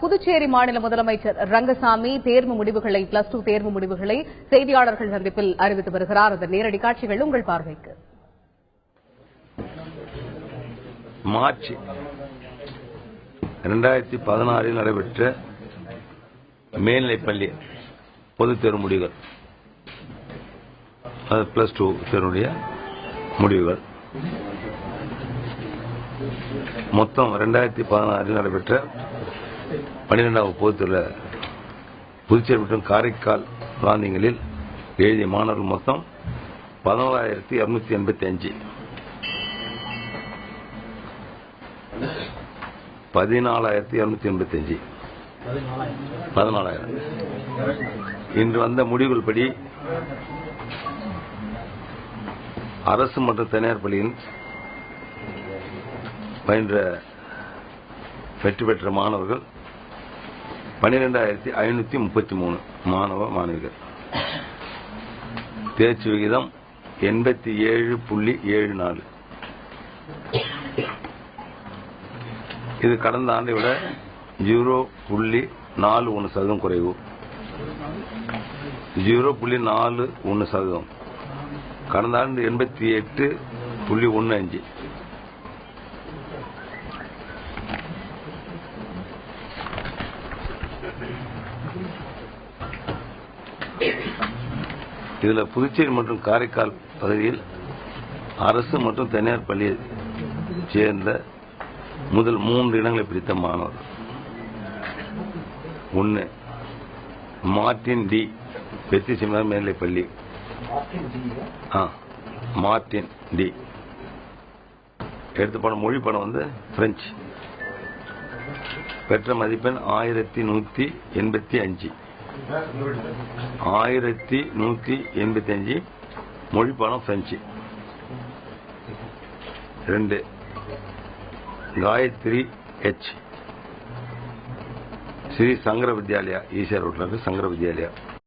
புதுச்சேரி மாநில முதலமைச்சர் ரங்கசாமி தேர்வு முடிவுகளை பிளஸ் 2 தேர்வு முடிவுகளை செய்தியாளர்கள் சந்திப்பில் அறிவித்து வருகிறார். அந்த நேரடி காட்சிகள் உங்கள் பார்வைக்கு. மார்ச் 2016 நடைபெற்ற மேல்நிலைப்பள்ளி பொதுத் தேர்வு முடிவுகள், பிளஸ் 2 தேர்வுடைய முடிவுகள் மொத்தம் 2016 நடைபெற்ற 12வது பொதுத் தேர்வில் புதுச்சேரி மற்றும் காரைக்கால் பிராந்தியங்களில் எழுதிய மாணவர்கள் மொத்தம் 11,285. 14,285. 14,000. இன்று வந்த முடிவுகள் படி அரசு மற்றும் தனியார் பள்ளியில் பயின்ற வெற்றி பெற்ற மாணவர்கள் 12,533 மாணவ மாணவிகள். தேர்ச்சி விகிதம் 87.74. இது கடந்த ஆண்டை விட 0.41% குறைவு. 0.41%. கடந்த ஆண்டு 88.15. இதுல புதுச்சேரி மற்றும் காரைக்கால் பகுதியில் அரசு மற்றும் தனியார் பள்ளியை சேர்ந்த முதல் 3 இடங்களை பிடித்த மாணவர். 1 மார்டின் டி பெத்திசிமர் மேல்நிலைப்பள்ளி. மார்டின் டி எடுத்து படம் மொழி படம் வந்து பிரெஞ்சு. பெற்ற மதிப்பெண் 1185. 1185 மொழி பாடம் French. 2 Gayathri H Sri Sankara Vidyalaya, ECR ரோட்ல இருக்கு சங்கர வித்யாலயா.